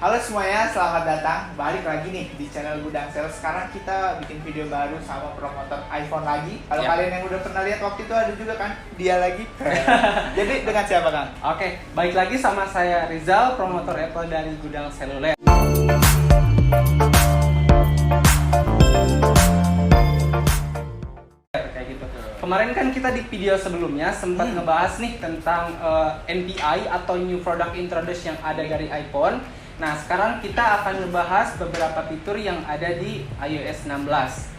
Halo semuanya, selamat datang. Balik lagi nih di channel Gudang Sales. Sekarang kita bikin video baru sama promotor iPhone lagi. Kalau kalian yang udah pernah lihat waktu itu ada juga kan dia lagi. Jadi dengan siapa Kang? Oke, balik lagi sama saya Rizal, promotor Apple dari Gudang Seluler. Kayak gitu. Kemarin kan kita di video sebelumnya sempat ngebahas nih tentang NPI atau New Product Introduction yang ada dari iPhone. Nah, sekarang kita akan ngebahas beberapa fitur yang ada di iOS 16.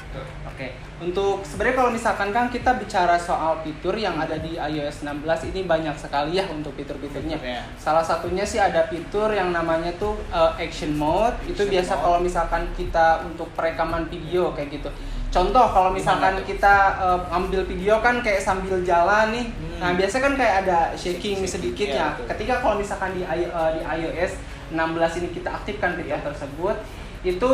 Oke, untuk sebenarnya kalau misalkan kan kita bicara soal fitur yang ada di iOS 16 ini banyak sekali ya untuk fitur-fiturnya. Salah satunya sih ada fitur yang namanya tuh Action Mode. Itu biasa kalau misalkan kita untuk perekaman video kayak gitu. Contoh kalau misalkan kita ambil video kan kayak sambil jalan nih. Nah, biasa kan kayak ada shaking sedikit ya. Ketika kalau misalkan di iOS 16 ini kita aktifkan fitur tersebut, itu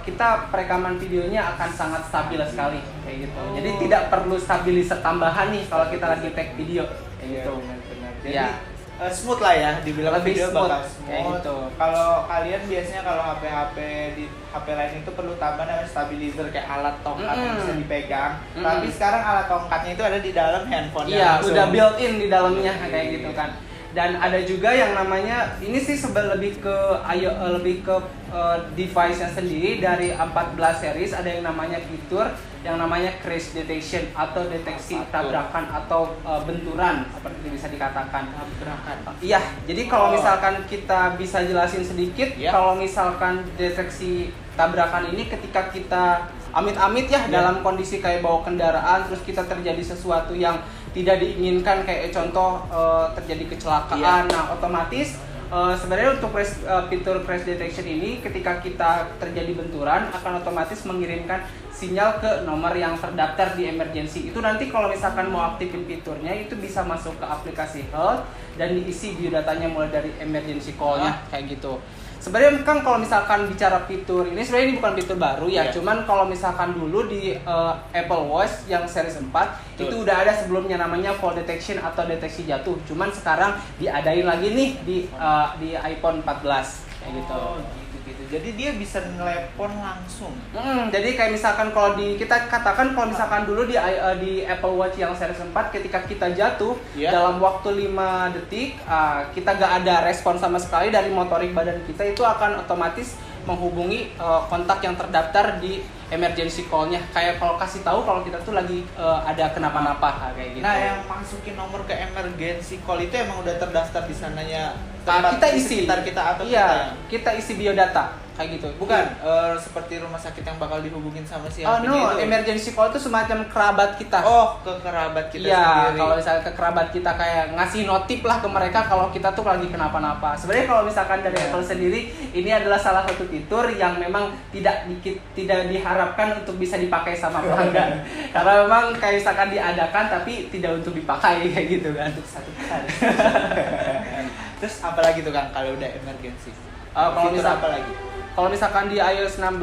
kita perekaman videonya akan sangat stabil sekali kayak gitu. Jadi tidak perlu stabilizer tambahan nih kalau kita lagi take video kayak gitu. Benar-benar. Jadi Ya. Smooth lah ya, dibilang Lebih video smooth, bakal kayak smooth. gitu. Kalau kalian biasanya kalau HP di HP lain itu perlu tambah namanya stabilizer kayak alat tongkat yang bisa dipegang. Tapi sekarang alat tongkatnya itu ada di dalam handphone. Iya, udah built-in di dalamnya kayak gitu kan. Dan ada juga yang namanya ini sih lebih ke device-nya sendiri dari 14 series, ada yang namanya fitur yang namanya crash detection atau deteksi tabrakan atau benturan seperti itu bisa dikatakan. Tabrakan. Iya, jadi kalau misalkan kita bisa jelasin sedikit, kalau misalkan deteksi tabrakan ini ketika kita amit-amit ya dalam kondisi kayak bawa kendaraan terus kita terjadi sesuatu yang tidak diinginkan kayak contoh terjadi kecelakaan. Nah, otomatis sebenarnya untuk fitur crash detection ini ketika kita terjadi benturan akan otomatis mengirimkan sinyal ke nomor yang terdaftar di emergency. Itu nanti kalau misalkan mau aktifin fiturnya itu bisa masuk ke aplikasi Health dan diisi biodatanya mulai dari emergency call-nya kayak gitu. Sebenarnya kan kalau misalkan bicara fitur ini sebenarnya ini bukan fitur baru ya, cuman kalau misalkan dulu di Apple Watch yang series 4 itu udah ada sebelumnya namanya fall detection atau deteksi jatuh. Cuman sekarang diadain lagi nih di iPhone 14 kayak gitu. Gitu. Jadi dia bisa ngelepon langsung. Jadi kayak misalkan kalau kita katakan kalau misalkan dulu di Apple Watch yang series 4 ketika kita jatuh dalam waktu 5 detik kita gak ada respon sama sekali dari motorik badan kita, itu akan otomatis menghubungi kontak yang terdaftar di emergency call-nya. Kayak kalau kasih tahu kalau kita tuh lagi ada kenapa-napa kayak gitu. Nah, yang masukin nomor ke emergency call itu emang udah terdaftar di sananya. Kita isi sekitar kita atau kita isi biodata kayak gitu. Bukan seperti rumah sakit yang bakal dihubungin sama si Oh HP-nya no, itu. emergency call itu semacam kerabat kita. Oh, ke kerabat kita Iya, sendiri. kalau misalnya ke kerabat kita kayak ngasih notif lah ke mereka kalau kita tuh lagi kenapa-napa. Sebenarnya kalau misalkan dari Apple sendiri, ini adalah salah satu fitur yang memang tidak diharapkan untuk bisa dipakai sama pelanggan. Karena memang kayak misalkan diadakan tapi tidak untuk dipakai kayak gitu kan. Satu kali. Terus apa lagi tuh Kang kalau udah emergency? Kalau misalkan di iOS 16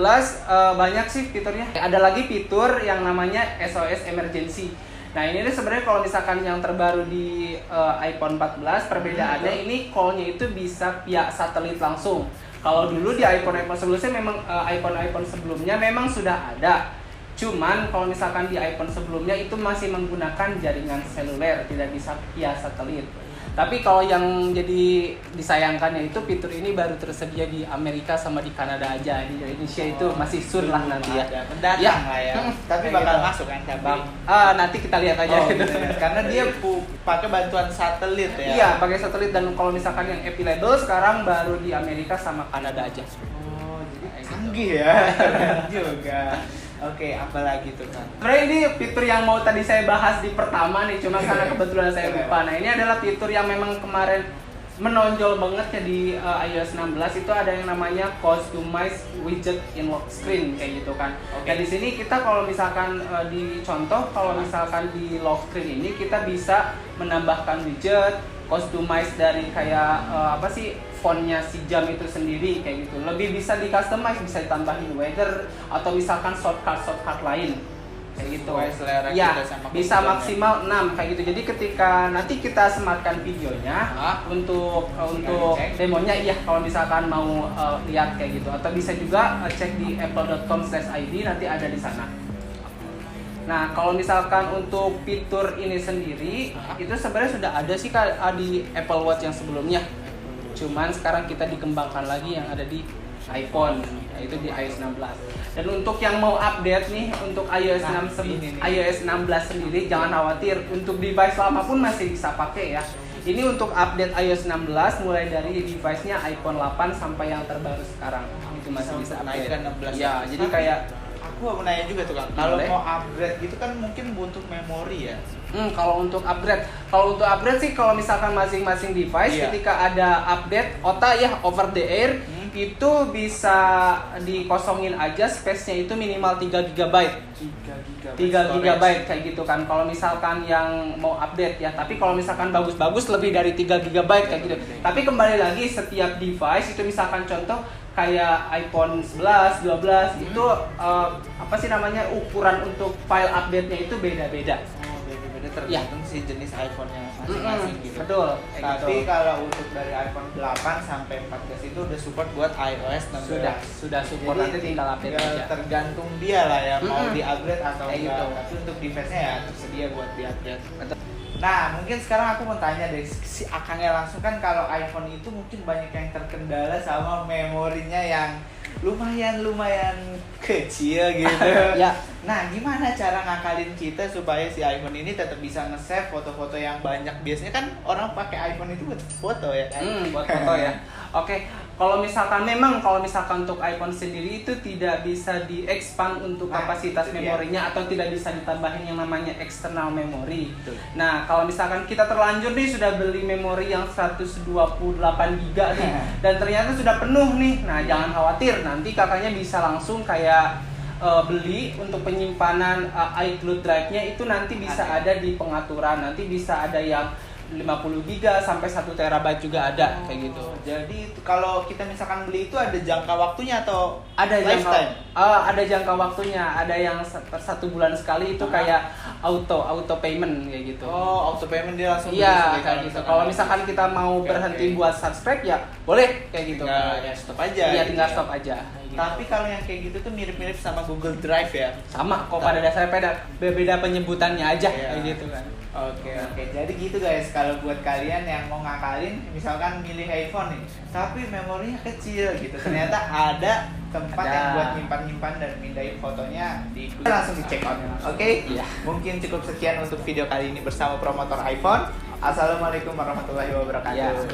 banyak sih fiturnya. Ada lagi fitur yang namanya SOS Emergency. Nah, ini sebenarnya kalau misalkan yang terbaru di iPhone 14 perbedaannya ini call-nya itu bisa via satelit langsung. Kalau dulu di iPhone sebelumnya memang iPhone sebelumnya memang sudah ada. Cuman kalau misalkan di iPhone sebelumnya itu masih menggunakan jaringan seluler, tidak bisa via satelit. Tapi kalau yang jadi disayangkannya itu fitur ini baru tersedia di Amerika sama di Kanada aja. Di Indonesia itu masih soon lah nanti ya. Mendatang lah ya. Tapi bakal masuk kan nanti kita lihat aja gitu. Karena dia pakai bantuan satelit ya. Iya, pakai satelit, dan kalau misalkan yang available sekarang baru di Amerika sama Kanada aja. Oh, jadi canggih ya. Keren juga. Oke, apa lagi tuh Kang? Sebenarnya ini fitur yang mau tadi saya bahas di pertama nih, cuma karena kebetulan saya lupa. Nah, ini adalah fitur yang memang kemarin menonjol banget ya di iOS 16. Itu ada yang namanya Customize Widget in Lock Screen kayak gitu kan. Dan di sini kita kalau misalkan kalau misalkan di lock screen ini kita bisa menambahkan widget, customize dari kayak fontnya si jam itu sendiri kayak gitu. Lebih bisa di customize, bisa ditambahin weather atau misalkan shortcut lain kayak gitu. Sesuai selera Ya, kita sama bisa kebutuhannya. maksimal 6 kayak gitu. Jadi ketika nanti kita sematkan videonya untuk cek. demonya, iya kalau misalkan mau lihat kayak gitu, atau bisa juga cek di apple.com/id, nanti ada di sana. Nah, kalau misalkan untuk fitur ini sendiri, itu sebenarnya sudah ada sih di Apple Watch yang sebelumnya. Cuman sekarang kita dikembangkan lagi yang ada di iPhone, yaitu di iOS 16. Dan untuk yang mau update nih untuk iOS 16 sendiri, jangan khawatir, untuk device lama pun masih bisa pakai ya. Ini untuk update iOS 16 mulai dari device-nya iPhone 8 sampai yang terbaru sekarang. Itu masih bisa update. Naik ke 16. Ya, jadi kayak aku mau nanya juga tuh Kang, kalau Boleh. mau upgrade gitu kan mungkin butuh memori ya. kalau untuk upgrade sih, kalau misalkan masing-masing device Iya. ketika ada update OTA ya, over the air, itu bisa dikosongin aja, space-nya itu minimal 3 GB. 3 GB kayak gitu kan. Kalau misalkan yang mau update ya, tapi kalau misalkan bagus-bagus lebih dari 3 GB kayak gitu. Tapi kembali lagi, setiap device itu misalkan contoh kayak iPhone 11, 12 itu apa sih namanya, ukuran untuk file update-nya itu beda-beda. Oh, beda-beda tergantung si jenis iPhone-nya masing-masing gitu. Betul. kayak Tapi gitu. kalau untuk dari iPhone 8 sampai 14 itu udah support buat iOS 16. sudah support, nanti tinggal update ya, aja. tergantung dia lah ya mau di-upgrade atau Kayak enggak. gitu. Tapi untuk device-nya ya tersedia buat di-upgrade. Nah, mungkin sekarang aku mau tanya deh, si Akangnya langsung kan, kalau iPhone itu mungkin banyak yang terkendala sama memorinya yang lumayan kecil gitu. Ya. Nah, gimana cara ngakalin kita supaya si iPhone ini tetap bisa nge-save foto-foto yang banyak? Biasanya kan orang pakai iPhone itu buat foto ya kan? Buat foto ya. Oke, kalau misalkan untuk iPhone sendiri itu tidak bisa di-expand untuk Nah, kapasitas itu dia. memorinya, atau tidak bisa ditambahin yang namanya external memory. Betul. Nah, kalau misalkan kita terlanjur nih sudah beli memori yang 128 GB nih dan ternyata sudah penuh nih. Nah, jangan khawatir, nanti kakaknya bisa langsung kayak beli untuk penyimpanan iCloud Drive-nya itu nanti bisa ada di pengaturan. Nanti bisa ada yang 50 GB sampai 1 TB juga ada kayak gitu. Jadi kalau kita misalkan beli itu ada jangka waktunya atau Ada lifetime? ada jangka waktunya, ada yang per 1 bulan sekali itu kayak auto payment kayak gitu. Oh, auto payment dia langsung Iya, beli kayak gitu. Kalau misalkan kita mau Oke, berhenti oke. buat subscribe ya boleh kayak gitu. Tinggal ya stop aja. Iya, gitu tinggal ya. stop aja. kayak gitu. Tapi kalau yang kayak gitu tuh mirip-mirip sama Google Drive ya. Sama kok, pada dasarnya beda penyebutannya aja Iya. kayak gitu kan. Oke. Jadi gitu guys, kalau buat kalian yang mau ngakalin, misalkan milih iPhone nih, tapi memorinya kecil gitu. Ternyata ada tempat Ada. yang buat nyimpan dan mindahin fotonya di Google. Langsung di check out. Oke? Iya. Mungkin cukup sekian untuk video kali ini bersama promotor iPhone. Assalamualaikum warahmatullahi wabarakatuh. Iya.